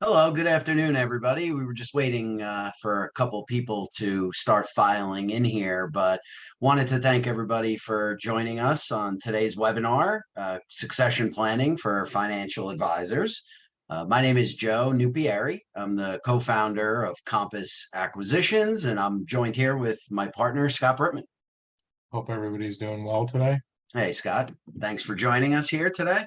Hello, good afternoon, everybody. We were just waiting for a couple people to start filing in here, but wanted to thank everybody for joining us on today's webinar, Succession Planning for Financial Advisors. My name is Joe Nupieri. I'm the co-founder of Compass Acquisitions, and I'm joined here with my partner, Scott Brittman. Hope everybody's doing well today. Hey, Scott. Thanks for joining us here today.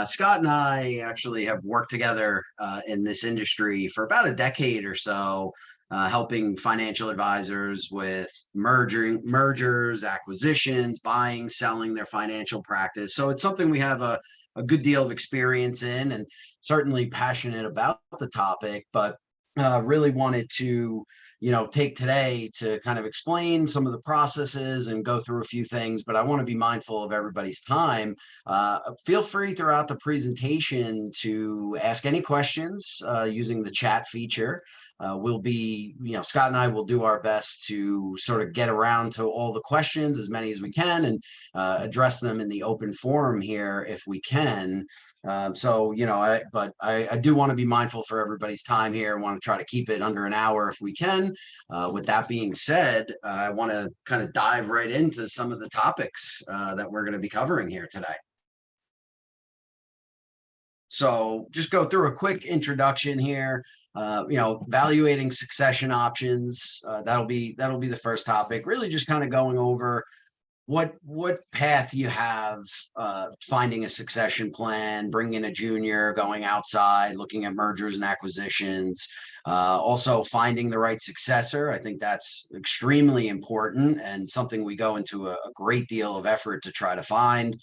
Scott and I actually have worked together in this industry for about a decade or so, helping financial advisors with mergers, acquisitions, buying, selling their financial practice. So it's something we have a good deal of experience in and certainly passionate about the topic, but really wanted to take today to kind of explain some of the processes and go through a few things, but I want to be mindful of everybody's time. Feel free throughout the presentation to ask any questions using the chat feature. Scott and I will do our best to sort of get around to all the questions, as many as we can, and address them in the open forum here if we can. I do want to be mindful for everybody's time here. I want to try to keep it under an hour if we can. With that being said, I want to kind of dive right into some of the topics that we're going to be covering here today. So just go through a quick introduction here. Evaluating succession options. That'll be the first topic. Really just kind of going over what path you have, finding a succession plan, bringing in a junior, going outside, looking at mergers and acquisitions, also finding the right successor. I think that's extremely important and something we go into a great deal of effort to try to find.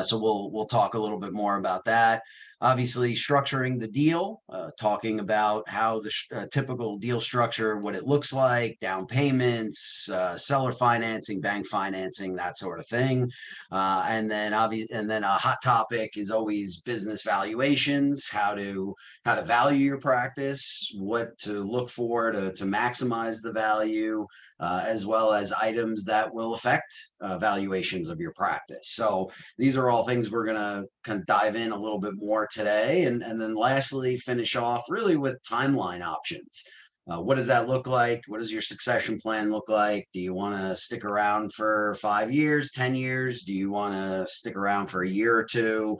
So we'll talk a little bit more about that. Obviously, structuring the deal, talking about how the typical deal structure, what it looks like, down payments, seller financing, bank financing, that sort of thing. And then a hot topic is always business valuations, how to value your practice, what to look for to maximize the value, as well as items that will affect valuations of your practice. So these are all things we're going to kind of dive in a little bit more today. And then lastly, finish off really with timeline options. What does that look like? What does your succession plan look like? Do you want to stick around for 5 years, 10 years? Do you want to stick around for a year or two?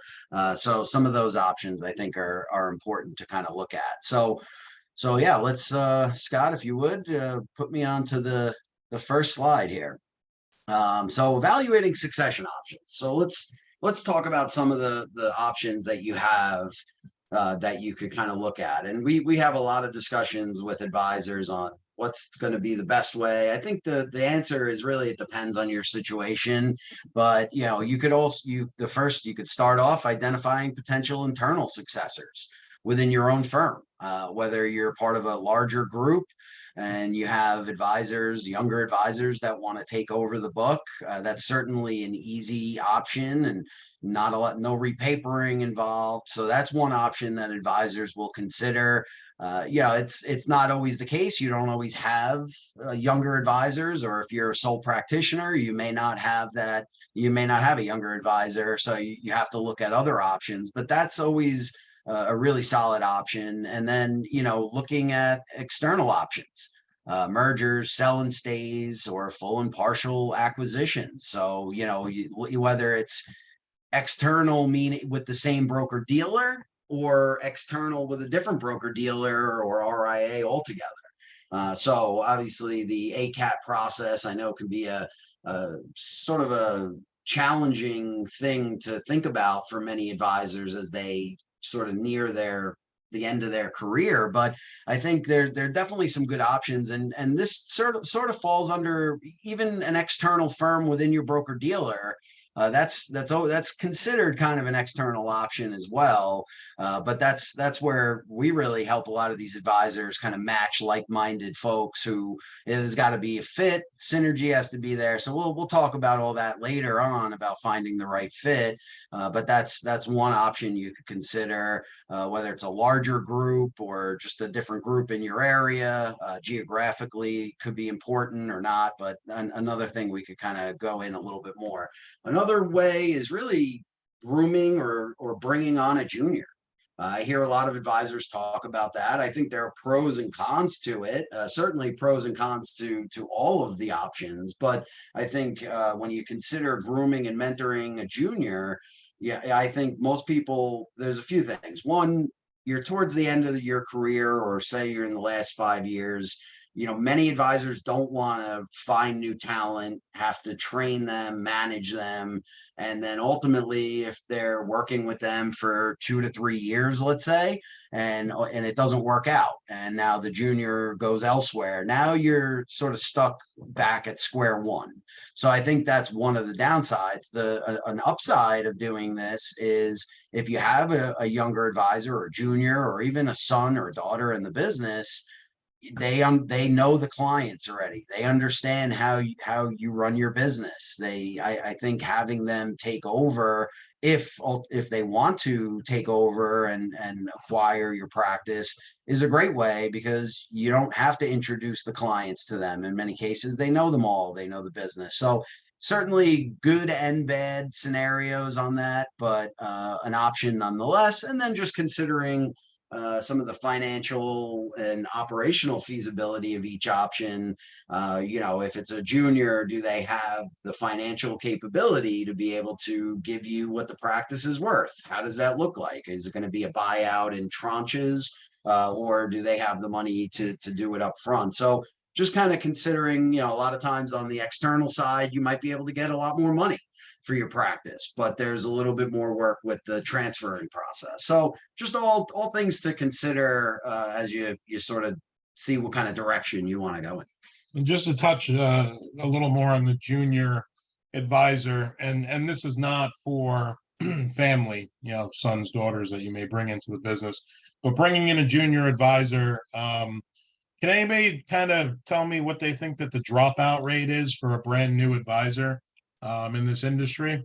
So some of those options I think are important to kind of look at. So yeah, let's Scott, if you would put me onto the first slide here. So evaluating succession options. So let's talk about some of the options that you have that you could kind of look at. And we have a lot of discussions with advisors on what's going to be the best way. I think the answer is really it depends on your situation, but you could you could start off identifying potential internal successors within your own firm, whether you're part of a larger group and you have advisors, younger advisors that want to take over the book. That's certainly an easy option and not no repapering involved. So that's one option that advisors will consider. It's not always the case. You don't always have younger advisors, or if you're a sole practitioner, you may not have that. You may not have a younger advisor, so you have to look at other options. But that's always a really solid option. And then, looking at external options, mergers, sell and stays, or full and partial acquisitions. So, whether it's external, meaning with the same broker dealer, or external with a different broker dealer or RIA altogether. So obviously the ACAT process I know can be a sort of a challenging thing to think about for many advisors as they sort of near the end of their career, but I think there are definitely some good options, and this sort of falls under even an external firm within your broker dealer. That's considered kind of an external option as well, but that's where we really help a lot of these advisors kind of match like-minded folks who there's got to be a fit, synergy has to be there. So we'll talk about all that later on about finding the right fit, but that's one option you could consider, whether it's a larger group or just a different group in your area. Geographically could be important or not, but another thing we could kind of go in a little bit more. Another way is really grooming or bringing on a junior. I hear a lot of advisors talk about that. I think there are pros and cons to it. Certainly pros and cons to all of the options. But I think when you consider grooming and mentoring a junior, yeah, I think most people, there's a few things. One, you're towards the end of your career, or say you're in the last 5 years. Many advisors don't want to find new talent, have to train them, manage them, and then ultimately, if they're working with them for 2 to 3 years, let's say, and it doesn't work out, and now the junior goes elsewhere, now you're sort of stuck back at square one. So I think that's one of the downsides. An upside of doing this is if you have a younger advisor or junior or even a son or daughter in the business, they know the clients already. They understand how you run your business. I think having them take over, if they want to take over and acquire your practice, is a great way, because you don't have to introduce the clients to them. In many cases, they know them all. They know the business. So certainly good and bad scenarios on that, but an option nonetheless. And then just considering some of the financial and operational feasibility of each option. If it's a junior, do they have the financial capability to be able to give you what the practice is worth? How does that look like? Is it going to be a buyout in tranches, or do they have the money to do it up front? So just kind of considering, a lot of times on the external side, you might be able to get a lot more money for your practice, but there's a little bit more work with the transferring process. So just all things to consider as you sort of see what kind of direction you want to go in. And just to touch a little more on the junior advisor, and this is not for family, sons, daughters that you may bring into the business, but bringing in a junior advisor, can anybody kind of tell me what they think that the dropout rate is for a brand new advisor in this industry?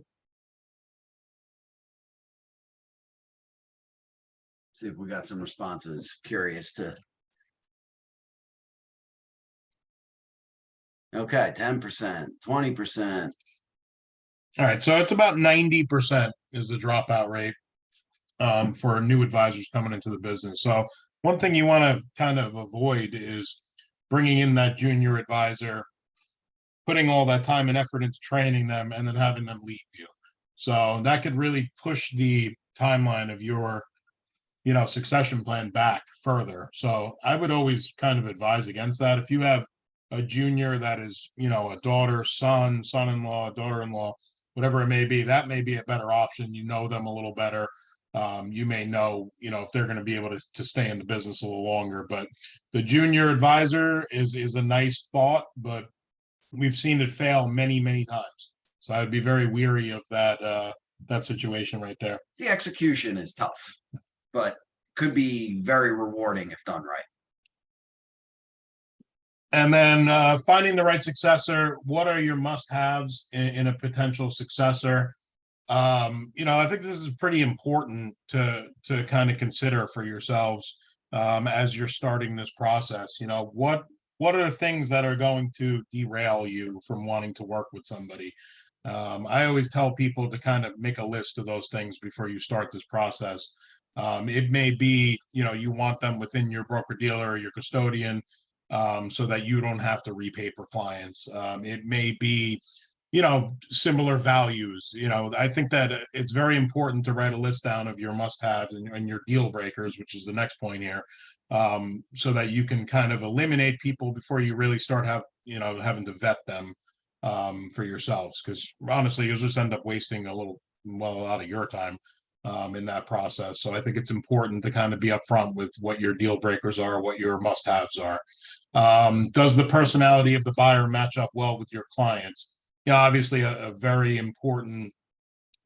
See if we got some responses. Curious to. Okay, 10%, 20%. All right, so it's about 90% is the dropout rate for new advisors coming into the business. So one thing you want to kind of avoid is bringing in that junior advisor, putting all that time and effort into training them, and then having them leave you. So that could really push the timeline of your succession plan back further. So I would always kind of advise against that. If you have a junior that is, a daughter, son, son-in-law, daughter-in-law, whatever it may be, that may be a better option. You know them a little better. You may know, if they're going to be able to stay in the business a little longer. But the junior advisor is a nice thought, but we've seen it fail many, many times. So I would be very weary of that situation right there. The execution is tough, but could be very rewarding if done right. And then finding the right successor. What are your must-haves in a potential successor? I think this is pretty important to kind of consider for yourselves as you're starting this process. What are the things that are going to derail you from wanting to work with somebody? I always tell people to kind of make a list of those things before you start this process. It may be, you want them within your broker dealer or your custodian, so that you don't have to repaper clients. It may be, similar values. I think that it's very important to write a list down of your must-haves and your deal breakers, which is the next point here, so that you can kind of eliminate people before you really start having to vet them for yourselves. Because honestly, you'll just end up wasting a lot of your time in that process. So I think it's important to kind of be upfront with what your deal breakers are, what your must-haves are. Does the personality of the buyer match up well with your clients? Obviously a very important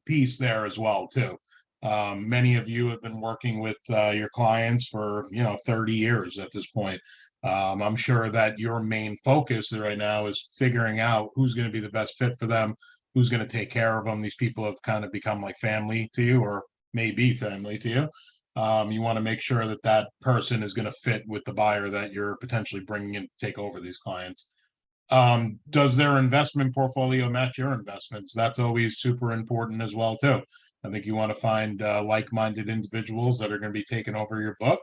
piece there as well too. Many of you have been working with your clients for 30 years at this point. I'm sure that your main focus right now is figuring out who's going to be the best fit for them, who's going to take care of them. These people have kind of become like family to you, or may be family to you. You want to make sure that that person is going to fit with the buyer that you're potentially bringing in to take over these clients. Does their investment portfolio match your investments? That's always super important as well too. I think you want to find like-minded individuals that are going to be taking over your book.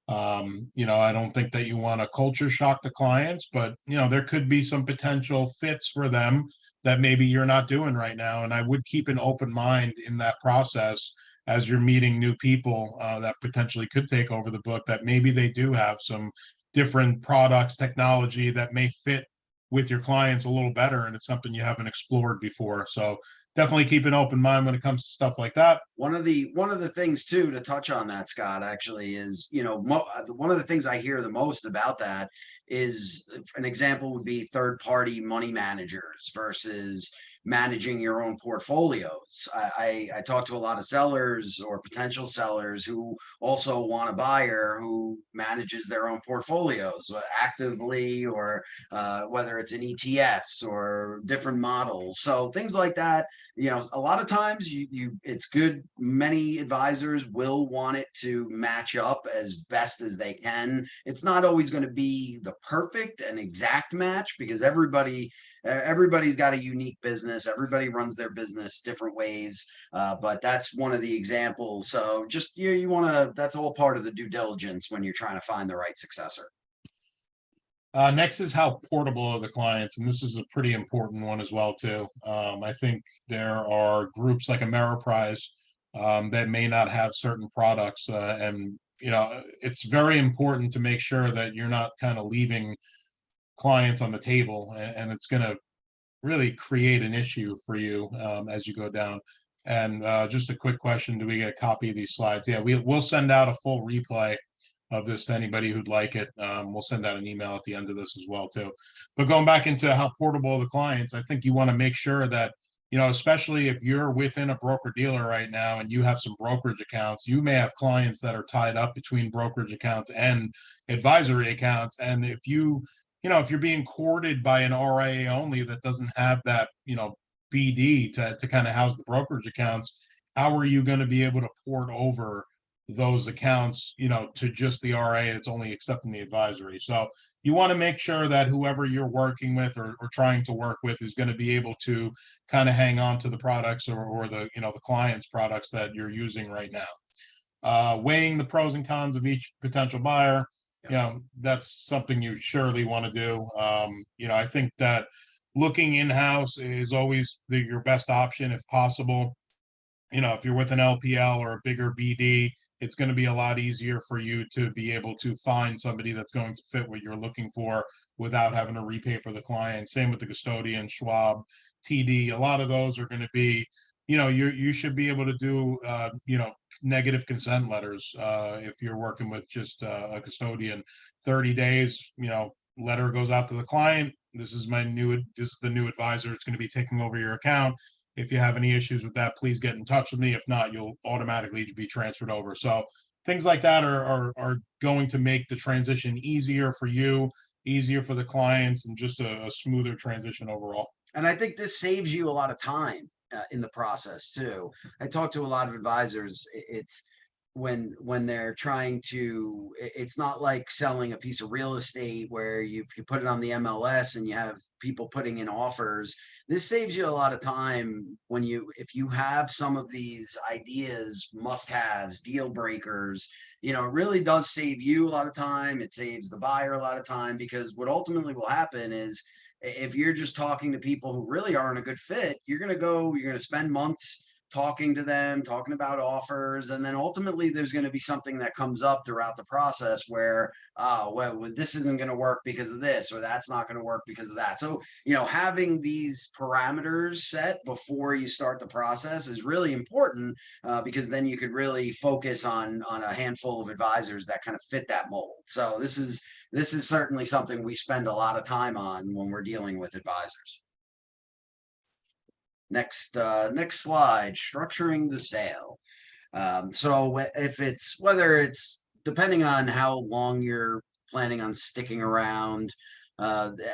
I don't think that you want to culture shock the clients, but there could be some potential fits for them that maybe you're not doing right now. And I would keep an open mind in that process as you're meeting new people that potentially could take over the book, that maybe they do have some different products, technology that may fit with your clients a little better, and it's something you haven't explored before. So definitely keep an open mind when it comes to stuff like that. One of the things too to touch on that, Scott, actually is, one of the things I hear the most about that is, an example would be third party money managers versus managing your own portfolios. I talk to a lot of sellers or potential sellers who also want a buyer who manages their own portfolios actively, or whether it's in ETFs or different models. So things like that, a lot of times it's good. Many advisors will want it to match up as best as they can. It's not always going to be the perfect and exact match, because everybody's got a unique business. Everybody runs their business different ways. But that's one of the examples. So just, you want to, that's all part of the due diligence when you're trying to find the right successor. Next is how portable are the clients, and this is a pretty important one as well too. I think there are groups like Ameriprise that may not have certain products, and it's very important to make sure that you're not kind of leaving clients on the table, and it's going to really create an issue for you as you go down. And just a quick question: do we get a copy of these slides? Yeah, we'll send out a full replay of this to anybody who'd like it. We'll send out an email at the end of this as well too. But going back into how portable the clients, I think you want to make sure that, especially if you're within a broker dealer right now and you have some brokerage accounts, you may have clients that are tied up between brokerage accounts and advisory accounts. And if if you're being courted by an RIA only that doesn't have that, BD to kind of house the brokerage accounts, how are you going to be able to port over those accounts, to just the RA that's only accepting the advisory? So you want to make sure that whoever you're working with or trying to work with is going to be able to kind of hang on to the products or the, the client's products that you're using right now. Weighing the pros and cons of each potential buyer, that's something you surely want to do. I think that looking in-house is always your best option if possible. If you're with an LPL or a bigger BD, it's going to be a lot easier for you to be able to find somebody that's going to fit what you're looking for without having to repaper the client. Same with the custodian, Schwab, TD. A lot of those are going to be, you should be able to do, negative consent letters if you're working with just a custodian. 30 days, letter goes out to the client. This is the new advisor. It's going to be taking over your account. If you have any issues with that, please get in touch with me. If not, you'll automatically be transferred over. So things like that are going to make the transition easier for you, easier for the clients, and just a smoother transition overall. And I think this saves you a lot of time in the process too. I talk to a lot of advisors. It's when they're trying to, it's not like selling a piece of real estate where you put it on the MLS and you have people putting in offers. This saves you a lot of time if you have some of these ideas, must-haves, deal breakers. It really does save you a lot of time. It saves the buyer a lot of time, because what ultimately will happen is, if you're just talking to people who really aren't a good fit, you're going to spend months talking to them, talking about offers, and then ultimately there's going to be something that comes up throughout the process where, well, this isn't going to work because of this, or that's not going to work because of that. So, having these parameters set before you start the process is really important, because then you could really focus on a handful of advisors that kind of fit that mold. So this is certainly something we spend a lot of time on when we're dealing with advisors. Next slide, structuring the sale. So whether it's depending on how long you're planning on sticking around,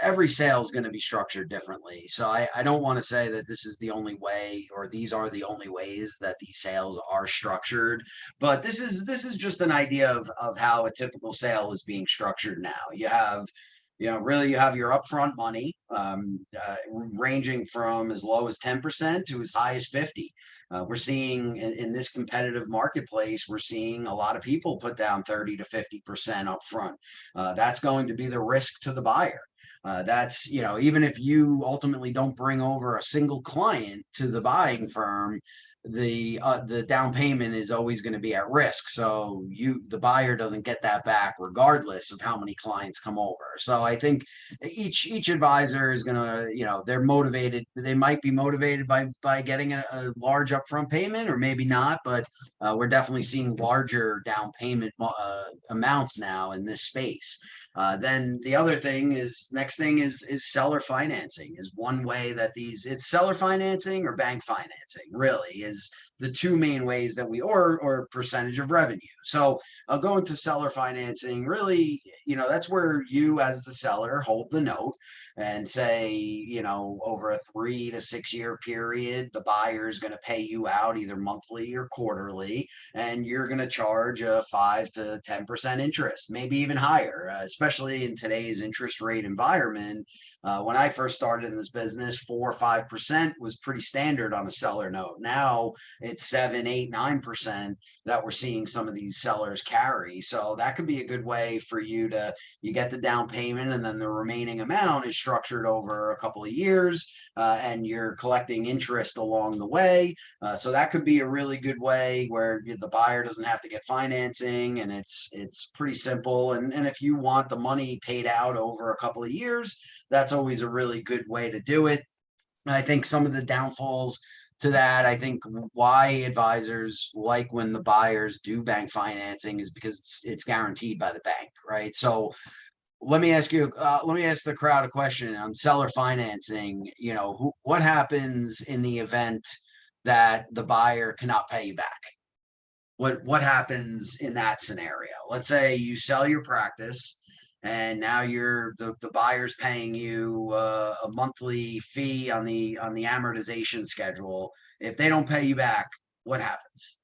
every sale is going to be structured differently. So I don't want to say that this is the only way, or these are the only ways that these sales are structured, but this is just an idea of how a typical sale is being structured now. You have your upfront money, ranging from as low as 10% to as high as 50%. We're seeing in this competitive marketplace, we're seeing a lot of people put down 30 to 50% up front. That's going to be the risk to the buyer. That's, even if you ultimately don't bring over a single client to the buying firm, the down payment is always going to be at risk. So the buyer doesn't get that back regardless of how many clients come over. So I think each advisor is going to, they're motivated. They might be motivated by getting a large upfront payment, or maybe not, but we're definitely seeing larger down payment amounts now in this space. Then the other thing next thing is seller financing is one way that it's seller financing or bank financing really is the two main ways that or percentage of revenue. So I'll go into seller financing. Really, that's where you as the seller hold the note and say, over a 3 to 6 year period, the buyer is going to pay you out either monthly or quarterly, and you're going to charge a 5 to 10% interest, maybe even higher, especially in today's interest rate environment. When I first started in this business, 4 or 5% was pretty standard on a seller note. Now it's 7, 8, 9% that we're seeing some of these sellers carry. So that could be a good way for you get the down payment, and then the remaining amount is structured over a couple of years, and you're collecting interest along the way. So that could be a really good way where the buyer doesn't have to get financing, and it's pretty simple. And if you want the money paid out over a couple of years, that's always a really good way to do it. And I think some of the downfalls to that, I think why advisors like when the buyers do bank financing is because it's guaranteed by the bank, right? So let me ask the crowd a question on seller financing. What happens in the event that the buyer cannot pay you back? What happens in that scenario? Let's say you sell your practice, and now the buyer's paying you a monthly fee on the amortization schedule. If they don't pay you back, what happens?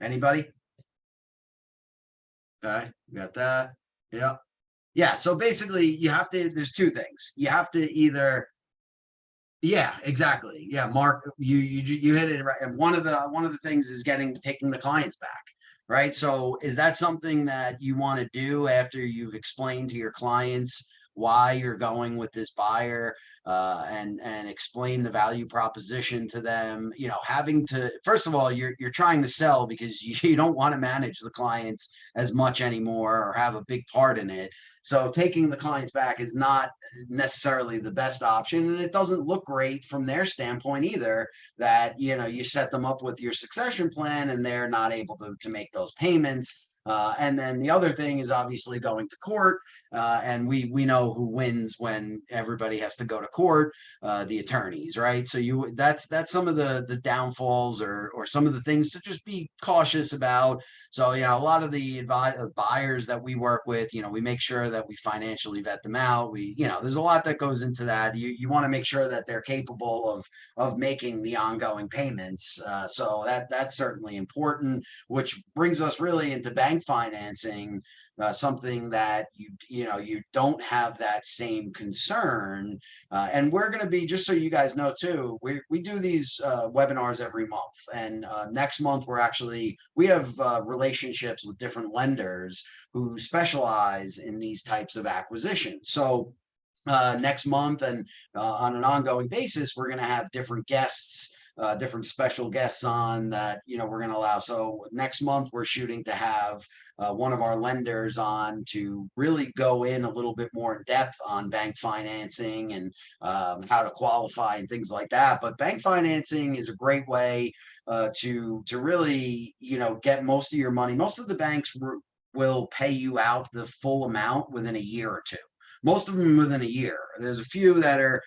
Anybody? Okay, you got that? Yeah. Yeah, so basically there's two things. You have to either, yeah, exactly. Yeah, Mark, you hit it right. And one of the things is taking the clients back, right? So is that something that you want to do after you've explained to your clients why you're going with this buyer, and explain the value proposition to them? Having to, first of all, you're trying to sell because you don't want to manage the clients as much anymore or have a big part in it. So taking the clients back is not necessarily the best option, and it doesn't look great from their standpoint either, that you set them up with your succession plan and they're not able to make those payments. And then the other thing is obviously going to court, and we know who wins when everybody has to go to court, the attorneys, right? So that's some of the downfalls or some of the things to just be cautious about. So, a lot of the buyers that we work with, we make sure that we financially vet them out. There's a lot that goes into that. You want to make sure that they're capable of making the ongoing payments. So that's certainly important, which brings us really into bank financing. Something that you don't have that same concern, and we're going to be, just so you guys know too, we do these webinars every month, and next month we have relationships with different lenders who specialize in these types of acquisitions. So next month and on an ongoing basis, we're going to have different guests, different special guests on that we're going to allow. So next month we're shooting to have one of our lenders on to really go in a little bit more in depth on bank financing and how to qualify and things like that. But bank financing is a great way to really get most of your money. Most of the banks will pay you out the full amount within a year or two. Most of them within a year. There's a few that are,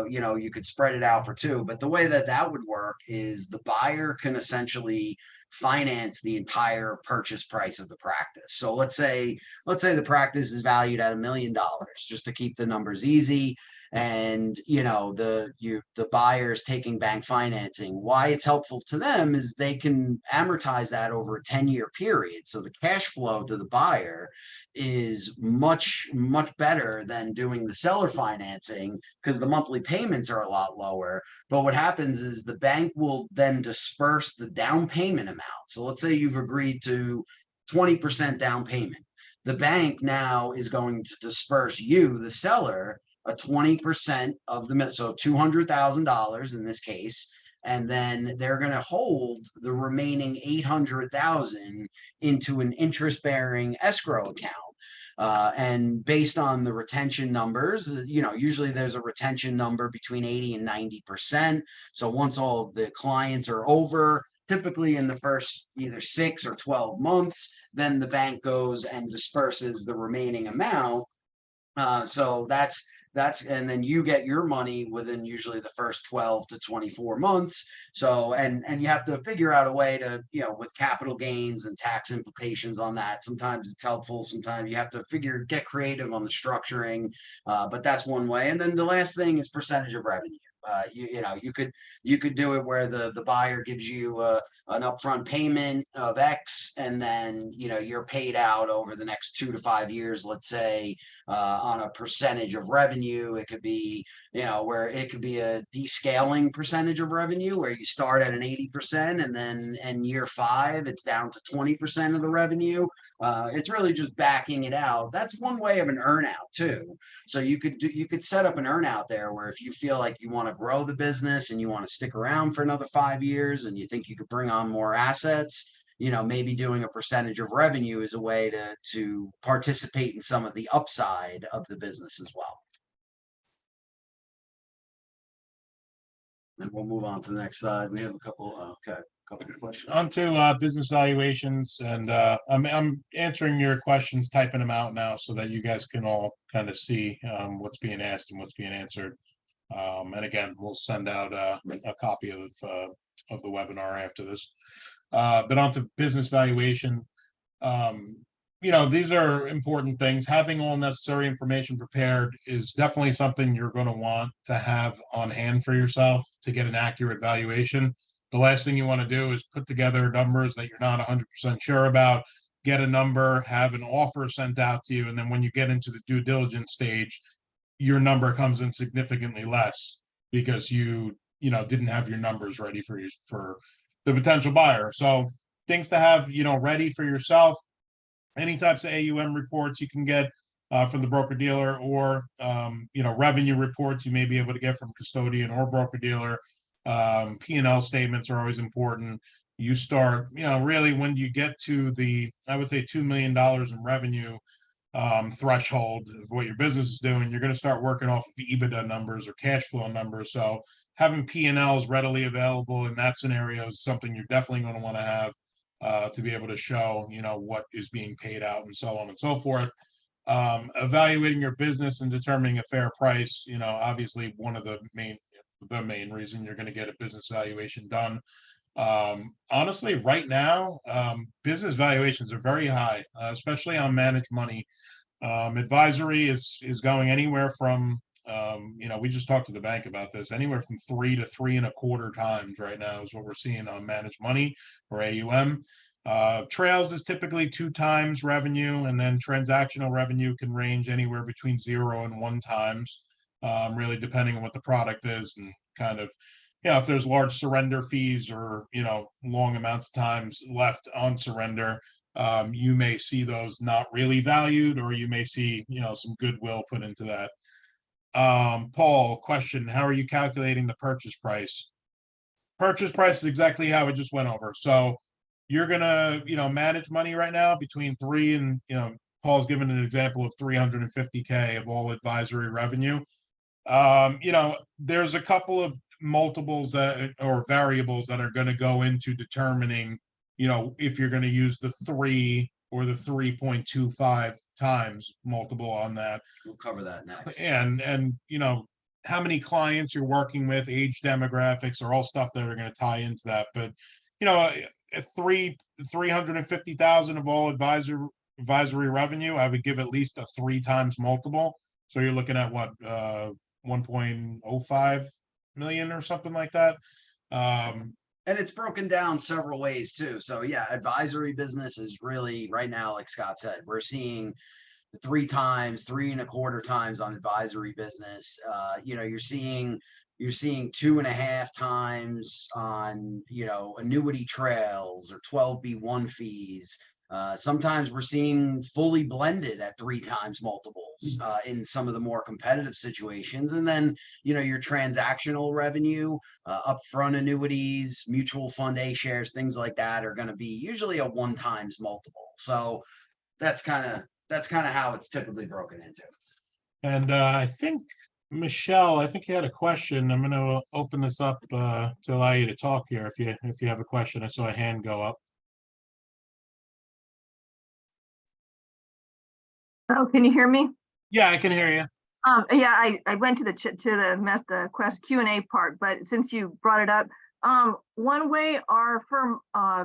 you could spread it out for 2, but the way that would work is the buyer can essentially finance the entire purchase price of the practice. So let's say the practice is valued at $1 million, just to keep the numbers easy. and the buyer's taking bank financing. Why it's helpful to them is they can amortize that over a 10-year period. So the cash flow to the buyer is much, much better than doing the seller financing because the monthly payments are a lot lower. But what happens is the bank will then disperse the down payment amount. So let's say you've agreed to 20% down payment. The bank now is going to disperse you, the seller, a 20% of the, so $200,000 in this case, and then they're going to hold the remaining 800,000 into an interest-bearing escrow account. And based on the retention numbers, usually there's a retention number between 80 and 90%. So once all of the clients are over, typically in the first either 6 or 12 months, then the bank goes and disperses the remaining amount. So that's and then you get your money within usually the first 12 to 24 months. So and you have to figure out a way to, with capital gains and tax implications on that. Sometimes it's helpful, sometimes you have to get creative on the structuring, but that's one way. And then the last thing is percentage of revenue. You could do it where the buyer gives you an upfront payment of X, and then you're paid out over the next 2 to 5 years, let's say, on a percentage of revenue. It could be where it could be a descaling percentage of revenue where you start at an 80% and then in year 5 it's down to 20% of the revenue. It's really just backing it out. That's one way of an earnout too. So you could set up an earnout there where if you feel like you want to grow the business and you want to stick around for another 5 years and you think you could bring on more assets, maybe doing a percentage of revenue is a way to participate in some of the upside of the business as well. And we'll move on to the next slide. We have a couple of questions. On to business valuations, and I'm answering your questions, typing them out now so that you guys can all kind of see what's being asked and what's being answered. And again, we'll send out a copy of the webinar after this. But on to business valuation. These are important things. Having all necessary information prepared is definitely something you're going to want to have on hand for yourself to get an accurate valuation. The last thing you want to do is put together numbers that you're not 100% sure about, get a number, have an offer sent out to you, and then when you get into the due diligence stage, your number comes in significantly less because you didn't have your numbers ready for the potential buyer. So things to have ready for yourself. Any types of AUM reports you can get from the broker dealer, or revenue reports you may be able to get from custodian or broker dealer. P&L statements are always important. You start, really when you get to the, I would say $2 million in revenue threshold of what your business is doing, you're going to start working off of EBITDA numbers or cash flow numbers. So having P&Ls readily available in that scenario is something you're definitely going to want to have to be able to show, what is being paid out and so on and so forth. Evaluating your business and determining a fair price, obviously one of the main reason you're going to get a business valuation done. Honestly, right now, business valuations are very high, especially on managed money. Advisory is going anywhere from, we just talked to the bank about this, anywhere from 3 to 3.25 times right now is what we're seeing on managed money or AUM. Trails is typically 2 times revenue, and then transactional revenue can range anywhere between 0 and 1 times, really depending on what the product is and kind of, if there's large surrender fees or, long amounts of times left on surrender, you may see those not really valued, or you may see, some goodwill put into that. Paul, question, how are you calculating the purchase price? Purchase price is exactly how I just went over. So you're gonna, manage money right now between 3 and, Paul's given an example of 350K of all advisory revenue. There's a couple of multiples or variables that are going to go into determining, if you're going to use the 3 or the 3.25 times multiple on that. We'll cover that next. And how many clients you're working with, age demographics are all stuff that are going to tie into that. But 350,000 of all advisory revenue, I would give at least a 3 times multiple. So you're looking at what, 1.05 million or something like that. And it's broken down several ways too. So yeah, advisory business is really right now, like Scott said, we're seeing 3 times, 3.25 times on advisory business. You're seeing 2.5 times on, annuity trails or 12B1 fees. Sometimes we're seeing fully blended at 3 times multiples in some of the more competitive situations. And then, your transactional revenue, upfront annuities, mutual fund A shares, things like that are going to be usually a 1 times multiple. So that's kind of how it's typically broken into. And I think, Michelle, I think you had a question. I'm going to open this up to allow you to talk here if you have a question. I saw a hand go up. Oh, can you hear me? Yeah, I can hear you. Yeah, I went to the Q&A part, but since you brought it up, one way our firm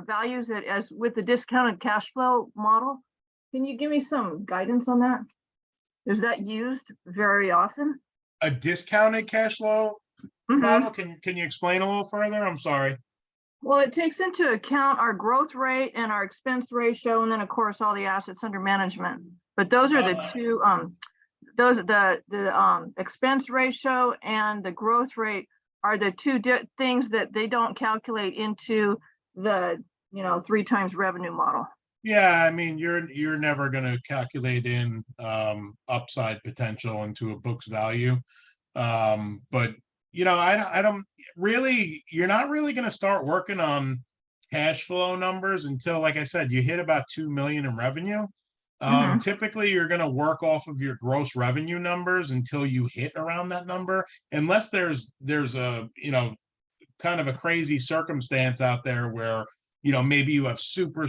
values it as with the discounted cash flow model. Can you give me some guidance on that? Is that used very often? A discounted cash flow model? Can you explain a little further? I'm sorry. Well, it takes into account our growth rate and our expense ratio, and then of course all the assets under management. But those are the two. The expense ratio and the growth rate are the two things that they don't calculate into the 3 times revenue model. Yeah, I mean, you're never going to calculate in upside potential into a book's value. But I don't really, you're not really going to start working on cash flow numbers until, like I said, you hit about 2 million in revenue. Typically you're going to work off of your gross revenue numbers until you hit around that number, unless there's a, kind of a crazy circumstance out there where, maybe you have super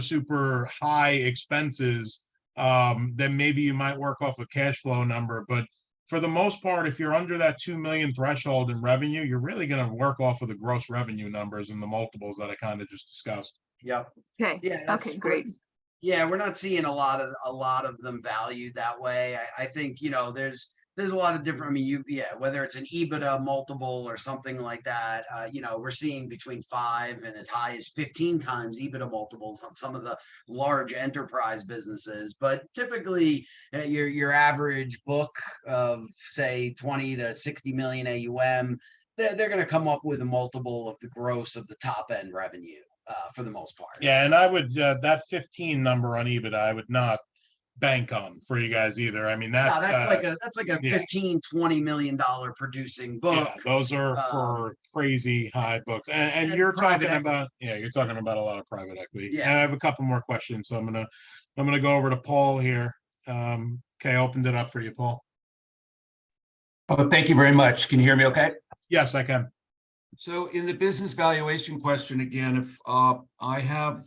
high expenses, then maybe you might work off a cash flow number. But for the most part, if you're under that 2 million threshold in revenue, you're really going to work off of the gross revenue numbers and the multiples that I kind of just discussed. Yep. Okay. Yeah. Okay, great. Yeah, we're not seeing a lot of them valued that way. I think there's a lot of different. I mean, whether it's an EBITDA multiple or something like that. We're seeing between 5 and as high as 15 times EBITDA multiples on some of the large enterprise businesses. But typically, your average book of say 20 to 60 million AUM, they're going to come up with a multiple of the gross of the top end revenue. For the most part. Yeah, and I would that 15 number on EBITDA, I would not bank on for you guys either. I mean, that's like a 15-20 million dollar producing book. Yeah, those are for crazy high books. And you're talking about you're talking about a lot of private equity. Yeah. And I have a couple more questions, so I'm gonna go over to Paul here. Okay, I opened it up for you, Paul. Oh, thank you very much. Can you hear me okay? Yes, I can. So in the business valuation question, again, if I have,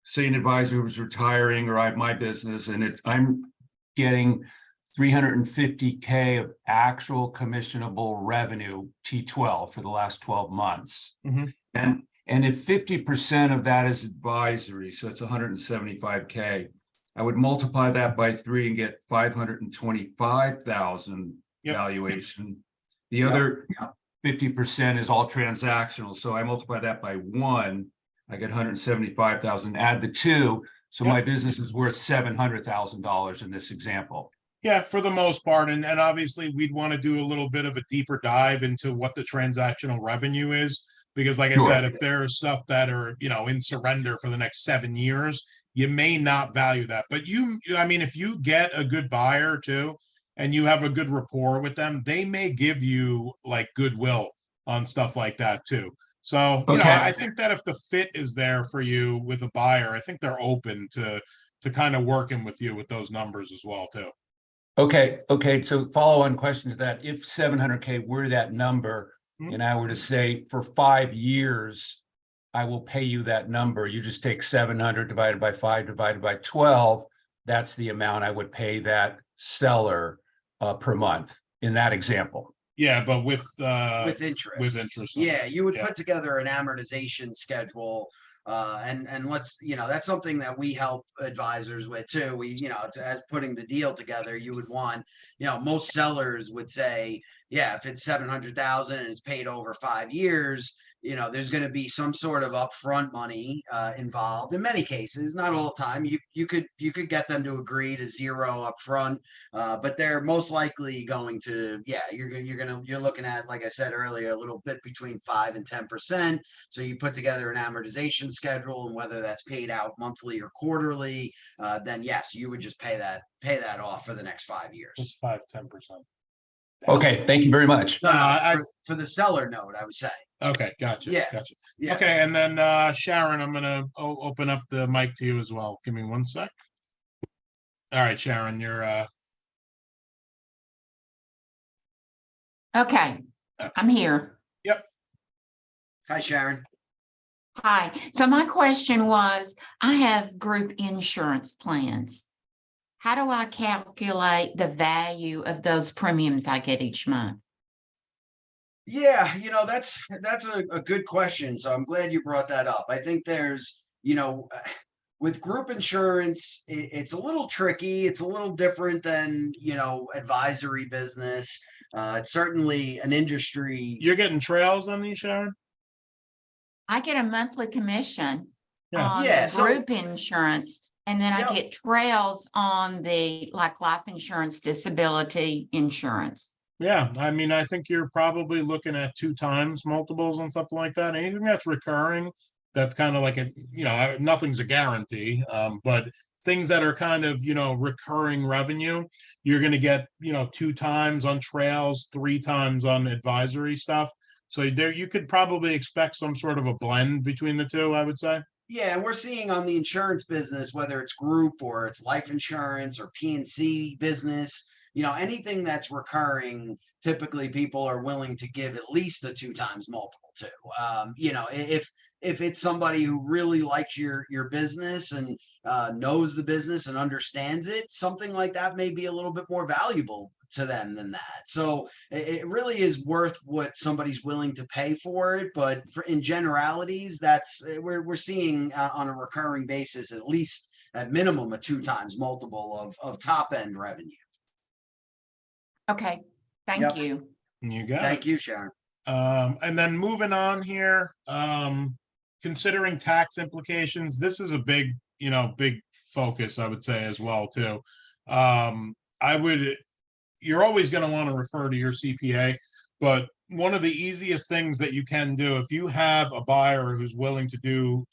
say, an advisor who's retiring, or I have my business and I'm getting 350K of actual commissionable revenue, T12, for the last 12 months. And if 50% of that is advisory, so it's 175K, I would multiply that by 3 and get 525,000 valuation. The other 50% is all transactional. So I multiply that by 1, I get 175,000, add the 2. So my business is worth $700,000 in this example. Yeah, for the most part. And obviously we'd want to do a little bit of a deeper dive into what the transactional revenue is, because like I said, if there's stuff that are, in surrender for the next 7 years, you may not value that. But if you get a good buyer too, and you have a good rapport with them, they may give you like goodwill on stuff like that too. So, I think that if the fit is there for you with a buyer, I think they're open to kind of working with you with those numbers as well too. Okay. So follow-on question to that. If 700K were that number, and I were to say for 5 years, I will pay you that number. You just take 700 divided by 5 divided by 12. That's the amount I would pay that seller per month in that example. Yeah, but with interest. With interest. Yeah, you would put together an amortization schedule. And let's, that's something that we help advisors with too. We, as putting the deal together, you would want, most sellers would say, yeah, if it's 700,000 and it's paid over 5 years, you know, there's going to be some sort of upfront money involved. In many cases, not all the time. You could get them to agree to zero upfront, but they're most likely going to, yeah, you're looking at, like I said earlier, a little bit between 5 and 10%. So you put together an amortization schedule, and whether that's paid out monthly or quarterly, then yes, you would just pay that off for the next 5 years. It's 5-10%. Okay, thank you very much. No, I- for the seller note, I would say. Okay, gotcha. Yeah. Gotcha. Yeah. Okay, and then Sharon, I'm gonna open up the mic to you as well. Give me 1 sec. All right, Sharon, you're Okay, I'm here. Hi, Sharon. Hi. So my question was, I have group insurance plans. How do I calculate the value of those premiums I get each month? Yeah, you know, that's a good question. So I'm glad you brought that up. I think there's, you know, with group insurance, it's a little tricky. It's a little different than, you know, advisory business. It's certainly an industry. you're getting trails on these, Sharon? I get a monthly commission Yeah. on Yeah, the so- group insurance, and then Yep. I get trails on the like life insurance, disability insurance. Yeah, I mean, I think you're probably looking at 2 times multiples and something like that. Anything that's recurring, that's kind of like a, you know, nothing's a guarantee, but things that are kind of, you know, recurring revenue, you're going to get, you know, 2 times on trails, 3 times on advisory stuff. So there, you could probably expect some sort of a blend between the two, I would say. Yeah, and we're seeing on the insurance business, whether it's group or it's life insurance or P&C business, you know, anything that's recurring, typically people are willing to give at least a 2 times multiple to. You know, if it's somebody who really likes your business and knows the business and understands it, something like that may be a little bit more valuable to them than that. So it really is worth what somebody's willing to pay for it. But in generalities, that's we're seeing on a recurring basis, at least at minimum, a 2 times multiple of top end revenue. Okay, thank Yep. you. You got it. Thank you, Sharon. And then moving on here, considering tax implications, this is a big, you know, big focus, I would say as well, too. You're always going to want to refer to your CPA, but one of the easiest things that you can do, if you have a buyer who's willing to do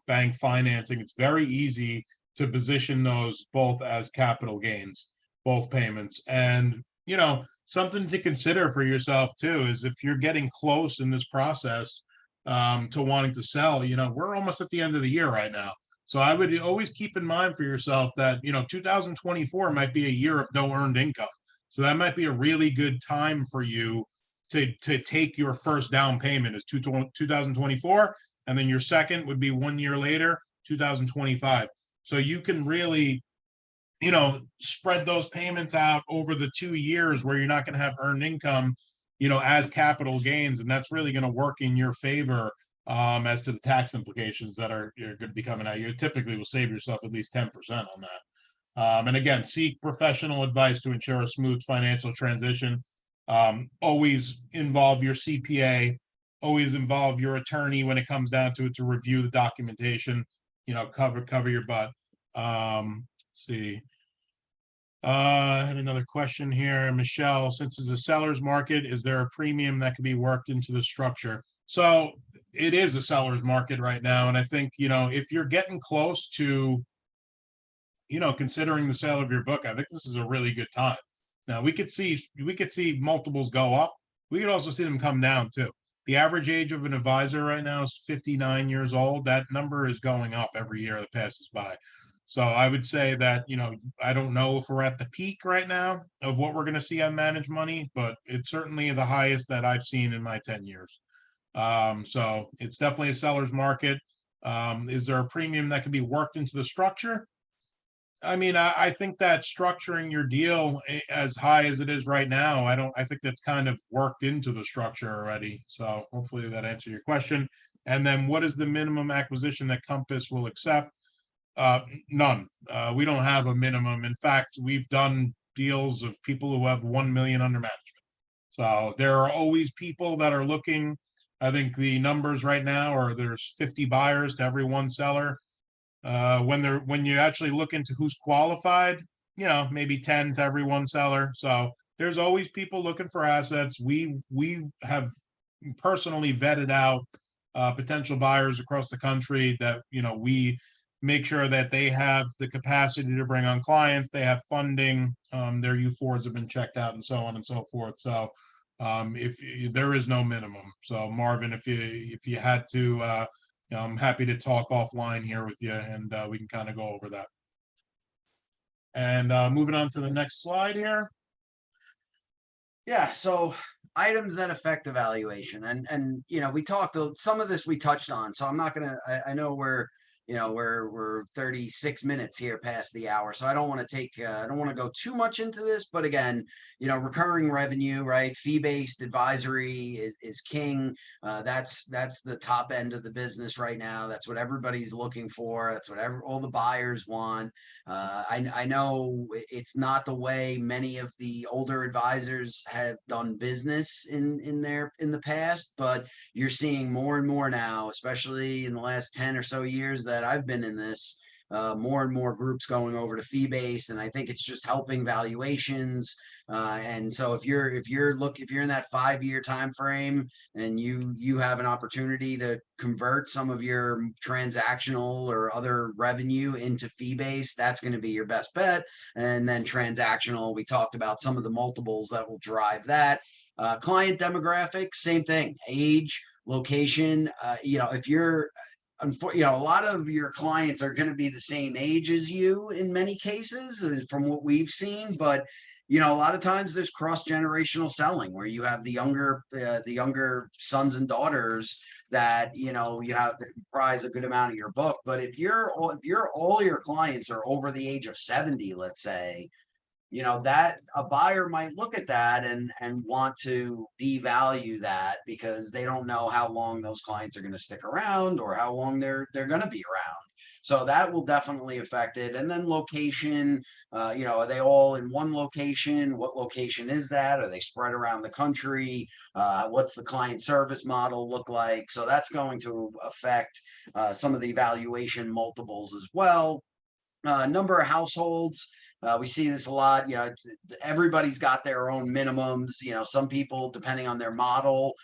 bank financing, it's very easy to position those both as capital gains, both payments. And, you know, something to consider for yourself too is if you're getting close in this process to wanting to sell, you know, we're almost at the end of the year right now. So I would always keep in mind for yourself that, you know, 2024 might be a year of no earned income. So that might be a really good time for you to take your first down payment is 2024, and then your second would be 1 year later, 2025. So you can really, you know, spread those payments out over the 2 years where you're not going to have earned income, you know, as capital gains, and that's really going to work in your favor as to the tax implications that are going to be coming out. You typically will save yourself at least 10% on that. And again, seek professional advice to ensure a smooth financial transition. Always involve your CPA, always involve your attorney when it comes down to it to review the documentation, you know, cover your butt. Let's see. I had another question here. Michelle, since it's a seller's market, is there a premium that can be worked into the structure? So it is a seller's market right now. And I think, you know, if you're getting close to, you know, considering the sale of your book, I think this is a really good time. Now we could see multiples go up. We could also see them come down too. The average age of an advisor right now is 59 years old. That number is going up every year that passes by. So I would say that, you know, I don't know if we're at the peak right now of what we're going to see on managed money, but it's certainly the highest that I've seen in my 10 years. So it's definitely a seller's market. Is there a premium that can be worked into the structure? I mean, I think that structuring your deal as high as it is right now, I think that's kind of worked into the structure already. So hopefully that answered your question. And then what is the minimum acquisition that Compass will accept? None. We don't have a minimum. In fact, we've done deals of people who have 1 million under management. So there are always people that are looking. I think the numbers right now are there's 50 buyers to every one seller. When you actually look into who's qualified, maybe 10 to every one seller. So there's always people looking for assets. We have personally vetted out potential buyers across the country that we make sure that they have the capacity to bring on clients, they have funding, their U4s have been checked out, and so on and so forth. So if there is no minimum. So Marvin, if you had to, I'm happy to talk offline here with you, and we can kind of go over that. And moving on to the next slide here. Yeah, so items that affect evaluation, and we talked some of this we touched on, so I'm not gonna. I know we're 36 minutes here past the hour, so I don't want to I don't want to go too much into this, but again, recurring revenue, right? Fee-based advisory is king. That's the top end of the business right now. That's what everybody's looking for. That's what all the buyers want. I know it's not the way many of the older advisors have done business in the past, but you're seeing more and more now, especially in the last 10 or so years that I've been in this, more and more groups going over to fee-based, and I think it's just helping valuations. And so if you're in that 5-year time frame and you have an opportunity to convert some of your transactional or other revenue into fee-based, that's going to be your best bet. And then transactional, we talked about some of the multiples that will drive that. Client demographics, same thing, age, location. If you're a lot of your clients are going to be the same age as you in many cases, from what we've seen. But a lot of times there's cross-generational selling where you have the younger sons and daughters that you have that comprise a good amount of your book. But if all your clients are over the age of 70, let's say, that a buyer might look at that and want to devalue that because they don't know how long those clients are going to stick around or how long they're going to be around. So that will definitely affect it. And then location, are they all in one location? What location is that? Are they spread around the country? What's the client service model look like? So that's going to affect some of the valuation multiples as well. Number of households. We see this a lot. Everybody's got their own minimums. Some people, depending on their model,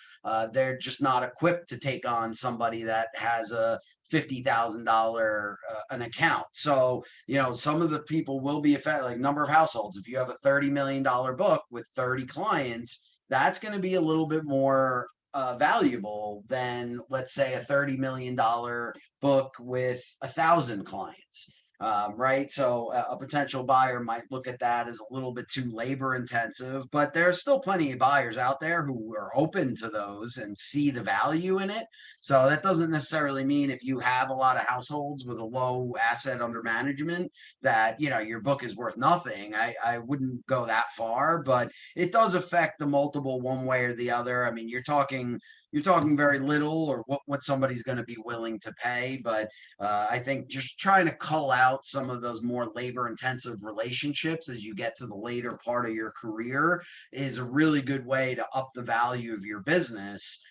they're just not equipped to take on somebody that has a $50,000 an account. So, some of the people will be affected, like number of households. If you have a $30 million book with 30 clients, that's going to be a little bit more valuable than, let's say, a $30 million book with 1,000 clients. Right. So a potential buyer might look at that as a little bit too labor intensive, but there's still plenty of buyers out there who are open to those and see the value in it. So that doesn't necessarily mean if you have a lot of households with a low asset under management that, your book is worth nothing. I wouldn't go that far, but it does affect the multiple one way or the other. I mean, you're talking very little or what somebody's going to be willing to pay. But I think just trying to cull out some of those more labor intensive relationships as you get to the later part of your career is a really good way to up the value of your business.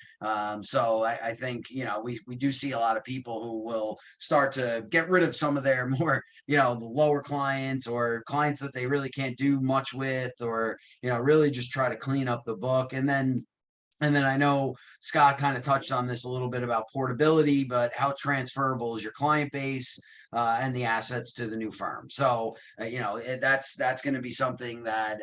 So I think, we do see a lot of people who will start to get rid of some of their more, the lower clients or clients that they really can't do much with, or, really just try to clean up the book. And then I know Scott kind of touched on this a little bit about portability, but how transferable is your client base and the assets to the new firm? So, that's going to be something that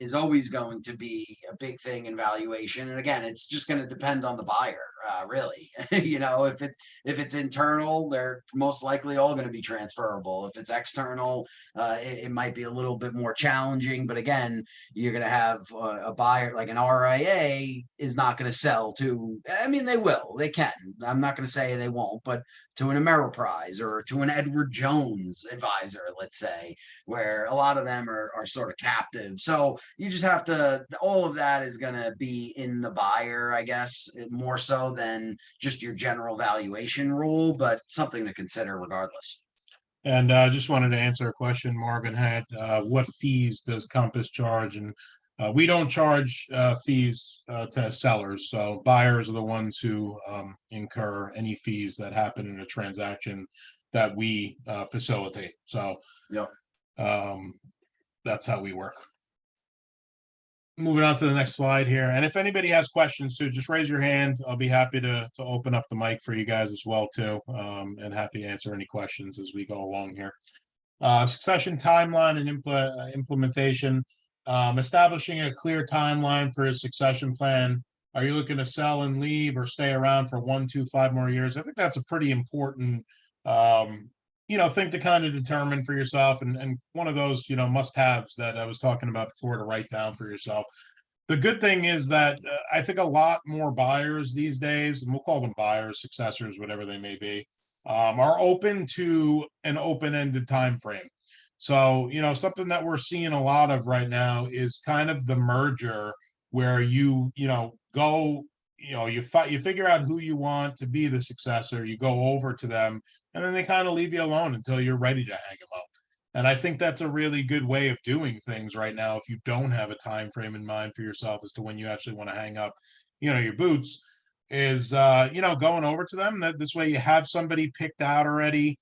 is always going to be a big thing in valuation. And again, it's just going to depend on the buyer, really. If it's internal, they're most likely all going to be transferable. If it's external, it might be a little bit more challenging. But again, you're going to have a buyer like an RIA is not going to sell to, I mean, they can. I'm not going to say they won't, but to an Ameriprise or to an Edward Jones advisor, let's say, where a lot of them are sort of captive. So you just have to, all of that is going to be in the buyer, I guess, more so than just your general valuation rule, but something to consider regardless. And I just wanted to answer a question Marvin had. What fees does Compass charge? And We don't charge fees to sellers, so buyers are the ones who incur any fees that happen in a transaction that we facilitate. So Yep. That's how we work. Moving on to the next slide here, and if anybody has questions too, just raise your hand. I'll be happy to open up the mic for you guys as well too, and happy to answer any questions as we go along here. Succession timeline and implementation. Establishing a clear timeline for a succession plan. Are you looking to sell and leave or stay around for 1, 2, 5 more years? I think that's a pretty important thing to kind of determine for yourself, and one of those must-haves that I was talking about before to write down for yourself. The good thing is that I think a lot more buyers these days, and we'll call them buyers, successors, whatever they may be, are open to an open-ended time frame. So, something that we're seeing a lot of right now is kind of the merger where you go, you figure out who you want to be the successor, you go over to them, and then they kind of leave you alone until you're ready to hang them up. And I think that's a really good way of doing things right now if you don't have a time frame in mind for yourself as to when you actually want to hang up, your boots, is going over to them. That this way you have somebody picked out already.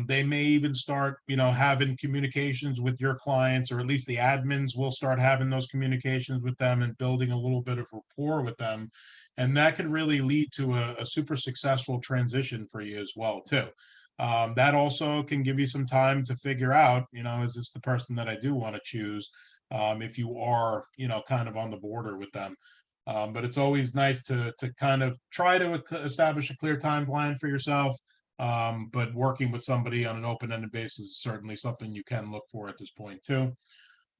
They may even start, having communications with your clients, or at least the admins will start having those communications with them and building a little bit of rapport with them. And that could really lead to a super successful transition for you as well, too. That also can give you some time to figure out, is this the person that I do want to choose? If you are, kind of on the border with them. But it's always nice to kind of try to establish a clear timeline for yourself. But working with somebody on an open-ended basis is certainly something you can look for at this point too.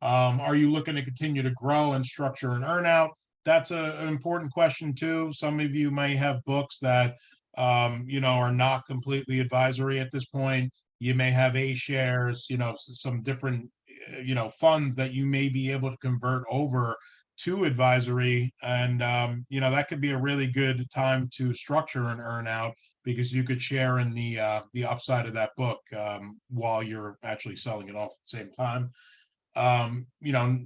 Are you looking to continue to grow and structure an earnout? That's an important question too. Some of you may have books that are not completely advisory at this point. You may have A shares, some different funds that you may be able to convert over to advisory, and that could be a really good time to structure an earnout, because you could share in the upside of that book while you're actually selling it off at the same time.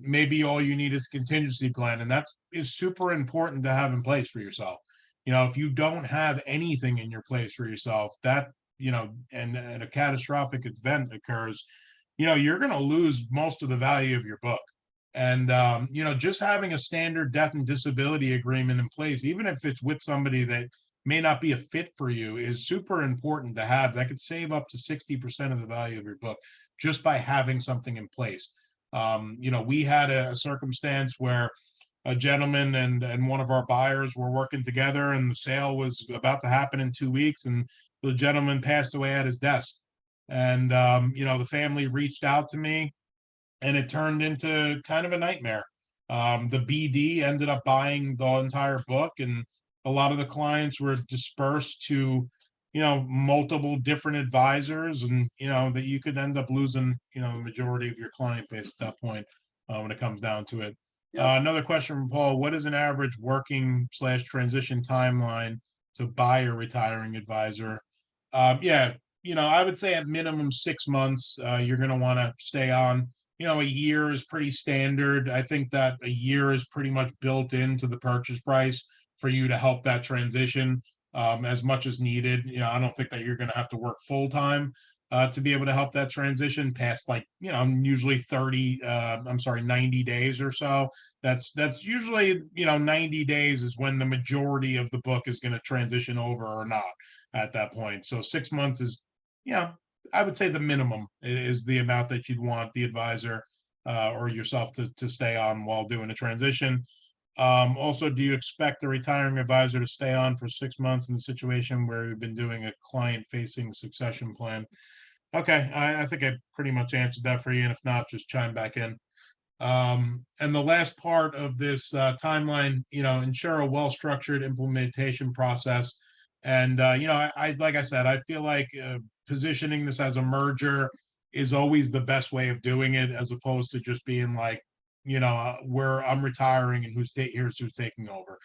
Maybe all you need is a contingency plan, and that is super important to have in place for yourself. If you don't have anything in your place for yourself, that and a catastrophic event occurs, you're going to lose most of the value of your book. And just having a standard death and disability agreement in place, even if it's with somebody that may not be a fit for you, is super important to have. That could save up to 60% of the value of your book just by having something in place. We had a circumstance where a gentleman and one of our buyers were working together, and the sale was about to happen in 2 weeks, and the gentleman passed away at his desk. And the family reached out to me, and it turned into kind of a nightmare. The BD ended up buying the entire book, and a lot of the clients were dispersed to multiple different advisors, and that you could end up losing the majority of your client base at that point when it comes down to it. Another question from Paul: what is an average working/transition timeline to buy a retiring advisor? I would say at minimum 6 months. You're going to want to stay on. A year is pretty standard. I think that a year is pretty much built into the purchase price for you to help that transition as much as needed. I don't think that you're going to have to work full time to be able to help that transition past usually 90 days or so. That's usually 90 days is when the majority of the book is going to transition over or not at that point. So 6 months is I would say the minimum is the amount that you'd want the advisor or yourself to stay on while doing a transition. Also, do you expect the retiring advisor to stay on for 6 months in the situation where we've been doing a client-facing succession plan? Okay, I think I pretty much answered that for you, and if not, just chime back in. And the last part of this timeline, ensure a well-structured implementation process. And I like I said, I feel like positioning this as a merger is always the best way of doing it, as opposed to just being like, where I'm retiring and here's who's taking over.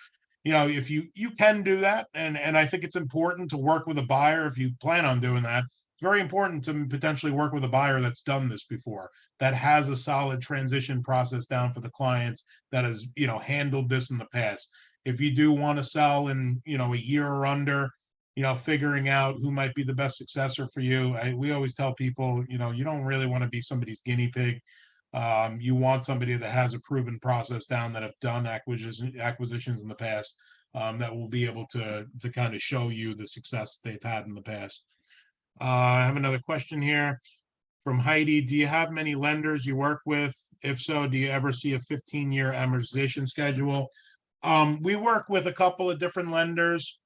If you can do that, and I think it's important to work with a buyer if you plan on doing that, it's very important to potentially work with a buyer that's done this before, that has a solid transition process down for the clients, that has, handled this in the past. If you do want to sell in, a year or under, figuring out who might be the best successor for you. We always tell people, you don't really want to be somebody's guinea pig. You want somebody that has a proven process down, that have done acquisitions in the past, that will be able to kind of show you the success they've had in the past. I have another question here from Heidi. Do you have many lenders you work with? If so, do you ever see a 15-year amortization schedule? We work with a couple of different lenders.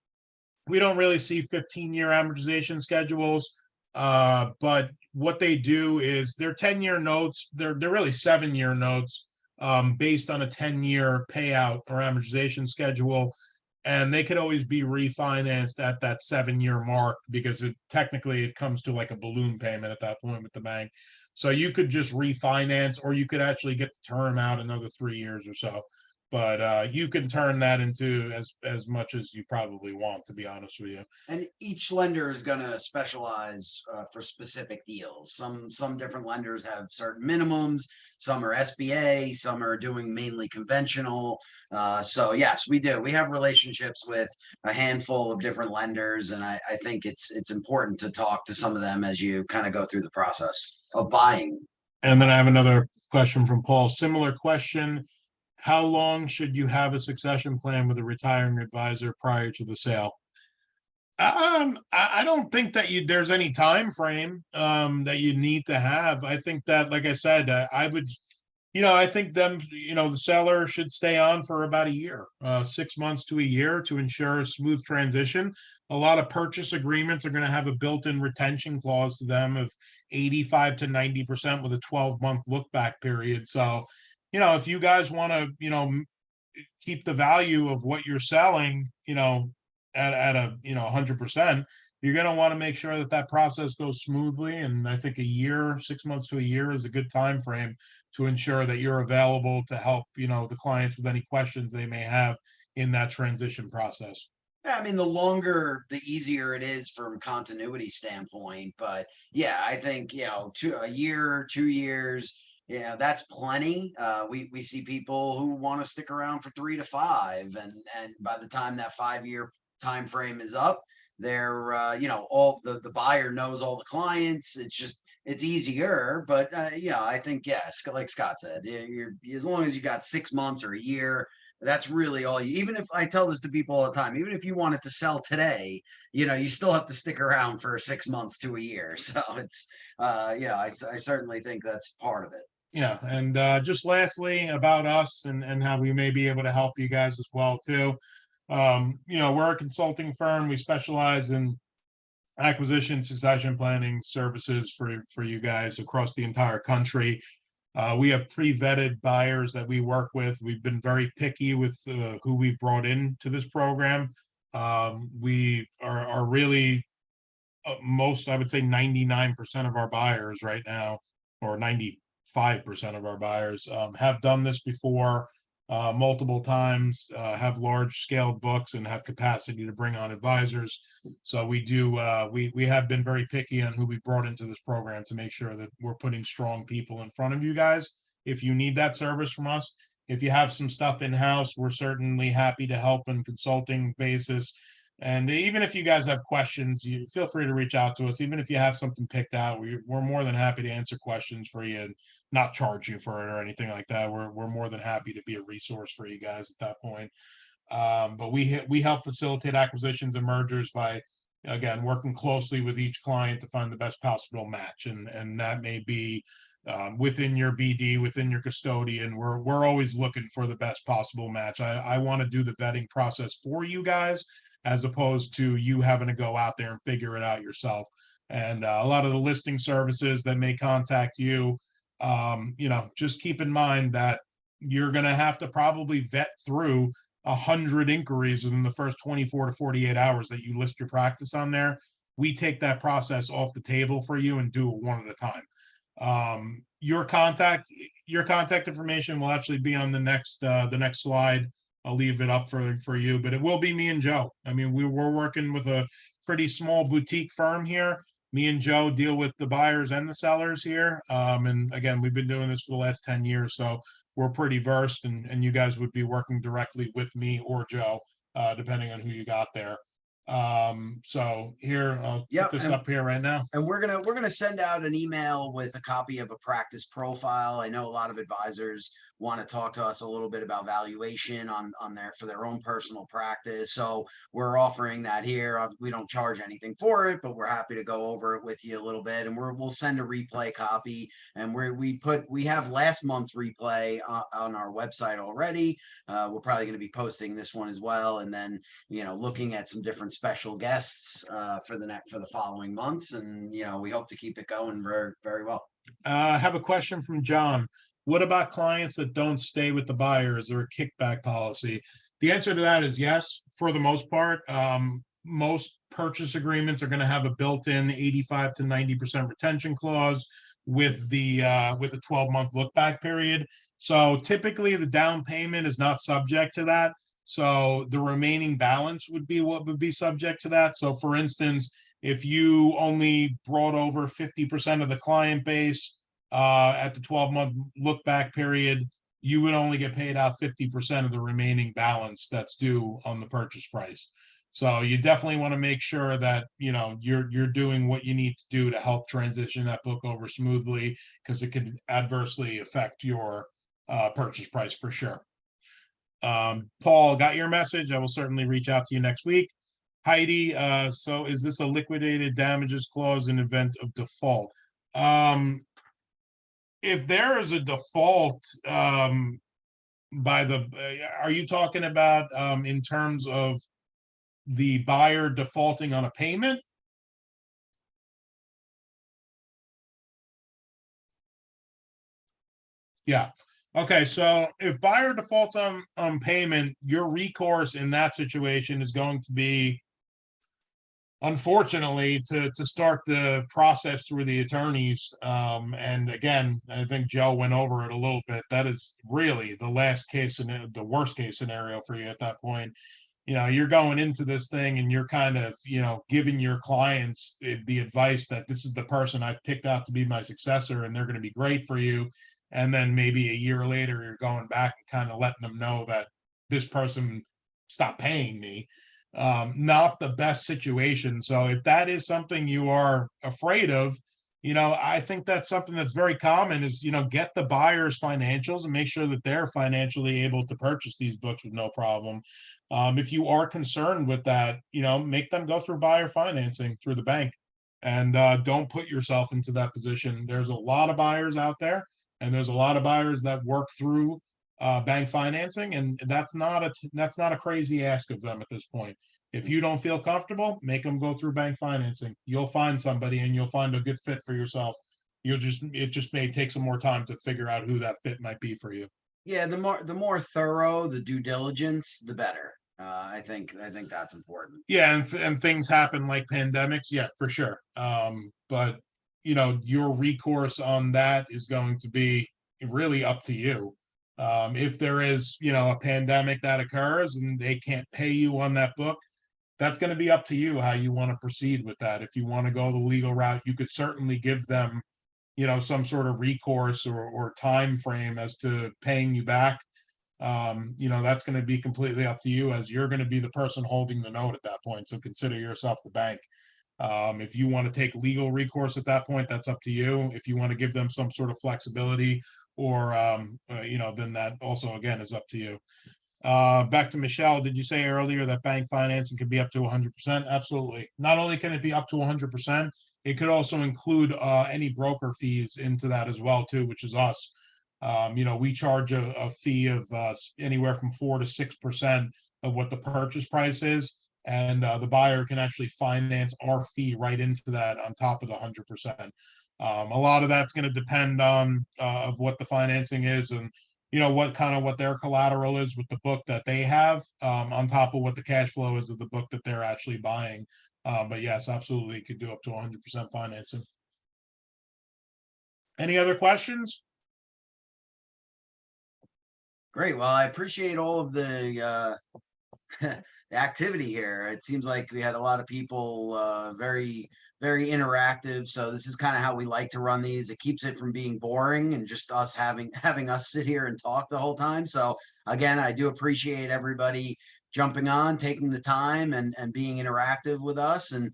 We don't really see 15-year amortization schedules, but what they do is they're 10-year notes. They're really 7-year notes, based on a 10-year payout or amortization schedule. And they could always be refinanced at that 7-year mark, because technically it comes to like a balloon payment at that point with the bank. So you could just refinance, or you could actually get the term out another 3 years or so. But you can turn that into as much as you probably want, to be honest with you. And each lender is going to specialize for specific deals. Some different lenders have certain minimums. Some are SBA. Some are doing mainly conventional. So yes, we do. We have relationships with a handful of different lenders, and I think it's important to talk to some of them as you kind of go through the process of buying. And then I have another question from Paul. Similar question. How long should you have a succession plan with a retiring advisor prior to the sale? I don't think that there's any time frame that you need to have. I think that, like I said, I would, I think the seller should stay on for about a year, 6 months to a year, to ensure a smooth transition. A lot of purchase agreements are going to have a built-in retention clause to them of 85 to 90% with a 12-month look back period. So, if you guys want to, keep the value of what you're selling, at a 100%, you're going to want to make sure that process goes smoothly. And I think a year, 6 months to a year is a good time frame to ensure that you're available to help, the clients with any questions they may have in that transition process. Yeah, I mean, the longer, the easier it is from a continuity standpoint. But yeah, I think, a year, 2 years, that's plenty. We see people who want to stick around for 3 to 5, and by the time that 5-year time frame is up, they're all the buyer knows all the clients. It's easier. But I think, yes, like Scott said, you're as long as you got 6 months or a year, that's really all you. Even if I tell this to people all the time, even if you wanted to sell today, you still have to stick around for 6 months to a year. So it's I certainly think that's part of it. Yeah, and just lastly about us and how we may be able to help you guys as well too. We're a consulting firm. We specialize in acquisition, succession planning services for you guys across the entire country. We have pre-vetted buyers that we work with. We've been very picky with who we've brought into this program. We are really I would say 99% of our buyers right now, or 95% of our buyers, have done this before multiple times, have large scaled books, and have capacity to bring on advisors. So we have been very picky on who we brought into this program to make sure that we're putting strong people in front of you guys. If you need that service from us, if you have some stuff in-house, we're certainly happy to help on consulting basis. And even if you guys have questions, you feel free to reach out to us. Even if you have something picked out, we're more than happy to answer questions for you and not charge you for it or anything like that. We're more than happy to be a resource for you guys at that point. But we help facilitate acquisitions and mergers by, again, working closely with each client to find the best possible match, and that may be within your BD, within your custodian. We're always looking for the best possible match. I want to do the vetting process for you guys, as opposed to you having to go out there and figure it out yourself. And a lot of the listing services that may contact you, just keep in mind that you're going to have to probably vet through 100 inquiries within the first 24 to 48 hours that you list your practice on there. We take that process off the table for you and do it one at a time. Your contact information will actually be on the next slide. I'll leave it up for you, but it will be me and Joe. I mean, we're working with a pretty small boutique firm here. Me and Joe deal with the buyers and the sellers here. And again, we've been doing this for the last 10 years, so we're pretty versed, and you guys would be working directly with me or Joe, depending on who you got there. So here, I'll Yep, put this and- up here right now. And we're gonna send out an email with a copy of a practice profile. I know a lot of advisors want to talk to us a little bit about valuation on for their own personal practice. So we're offering that here. We don't charge anything for it, but we're happy to go over it with you a little bit. And we'll send a replay copy. And we have last month's replay on our website already. We're probably going to be posting this one as well. And then, looking at some different special guests for the following months. And, we hope to keep it going very, very well. I have a question from John. What about clients that don't stay with the buyer? Is there a kickback policy? The answer to that is yes, for the most part. Most purchase agreements are going to have a built-in 85 to 90% retention clause with a 12-month look-back period. So typically the down payment is not subject to that. So the remaining balance would be what would be subject to that. So for instance, if you only brought over 50% of the client base at the 12-month look back period, you would only get paid out 50% of the remaining balance that's due on the purchase price. So you definitely want to make sure that you're doing what you need to do to help transition that book over smoothly, because it could adversely affect your purchase price for sure. Paul, got your message. I will certainly reach out to you next week. Heidi, so is this a liquidated damages clause in event of default? If there is a default, are you talking about in terms of the buyer defaulting on a payment? Yeah. Okay, so if buyer defaults on payment, your recourse in that situation is going to be, unfortunately, to start the process through the attorneys. And again, I think Joe went over it a little bit. That is really the worst case scenario for you at that point. You're going into this thing and you're kind of, giving your clients the advice that this is the person I've picked out to be my successor and they're going to be great for you. And then maybe a year later, you're going back and kind of letting them know that this person stopped paying me. Not the best situation. So if that is something you are afraid of, I think that's something that's very common is, get the buyer's financials and make sure that they're financially able to purchase these books with no problem. If you are concerned with that, make them go through buyer financing through the bank, and don't put yourself into that position. There's a lot of buyers out there, and there's a lot of buyers that work through bank financing, and that's not a crazy ask of them at this point. If you don't feel comfortable, make them go through bank financing. You'll find somebody and you'll find a good fit for yourself. It just may take some more time to figure out who that fit might be for you. Yeah, the more thorough the due diligence, the better. I think that's important. Yeah, and things happen like pandemics. Yeah, for sure. But your recourse on that is going to be really up to you. If there is, a pandemic that occurs and they can't pay you on that book, that's going to be up to you how you want to proceed with that. If you want to go the legal route, you could certainly give them, some sort of recourse or time frame as to paying you back. That's going to be completely up to you, as you're going to be the person holding the note at that point. So consider yourself the bank. If you want to take legal recourse at that point, that's up to you. If you want to give them some sort of flexibility or, then that also, again, is up to you. Back to Michelle, did you say earlier that bank financing could be up to 100%? Absolutely. Not only can it be up to 100%, it could also include any broker fees into that as well, too, which is us. We charge a fee of anywhere from 4 to 6% of what the purchase price is. And the buyer can actually finance our fee right into that on top of the 100%. A lot of that's going to depend on of what the financing is and what their collateral is with the book that they have, on top of what the cash flow is of the book that they're actually buying. But yes, absolutely, you could do up to 100% financing. Any other questions? Great. Well, I appreciate all of the the activity here. It seems like we had a lot of people very very interactive. So this is kind of how we like to run these. It keeps it from being boring and just us having us sit here and talk the whole time. So again, I do appreciate everybody jumping on, taking the time and being interactive with us. And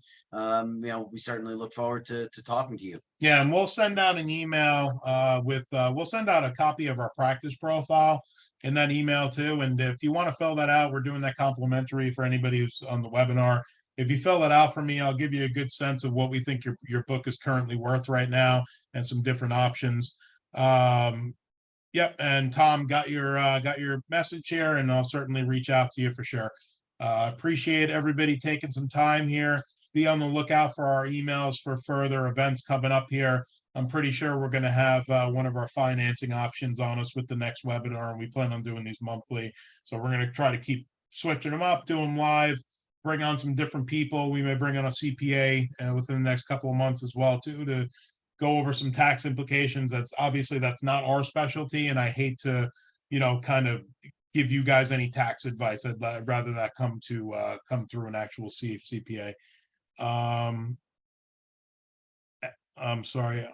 we certainly look forward to talking to you. Yeah, and we'll send out an email we'll send out a copy of our practice profile in that email too. And if you want to fill that out, we're doing that complimentary for anybody who's on the webinar. If you fill it out for me, I'll give you a good sense of what we think your book is currently worth right now and some different options. Yep, and Tom got your message here, and I'll certainly reach out to you for sure. Appreciate everybody taking some time here. Be on the lookout for our emails for further events coming up here. I'm pretty sure we're going to have one of our financing options on us with the next webinar, and we plan on doing these monthly. So we're going to try to keep switching them up, do them live, bring on some different people. We may bring on a CPA within the next couple of months as well too, to go over some tax implications. That's not our specialty, and I hate to, kind of give you guys any tax advice. I'd rather that come through an actual CPA. I'm sorry.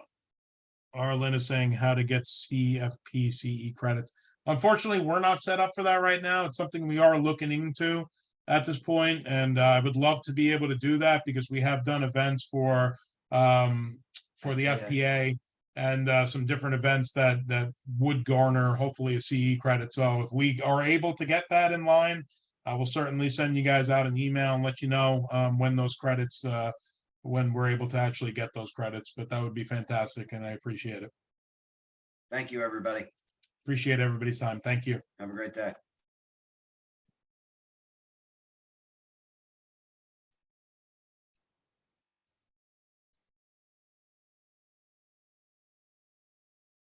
Arlen is saying how to get CFP CE credits. Unfortunately, we're not set up for that right now. It's something we are looking into at this point, and I would love to be able to do that because we have done events for the FPA and some different events that would garner hopefully a CE credit. So if we are able to get that in line, I will certainly send you guys out an email and let you know when those credits, when we're able to actually get those credits. But that would be fantastic, and I appreciate it. Thank you, everybody. Appreciate everybody's time. Thank you. Have a great day.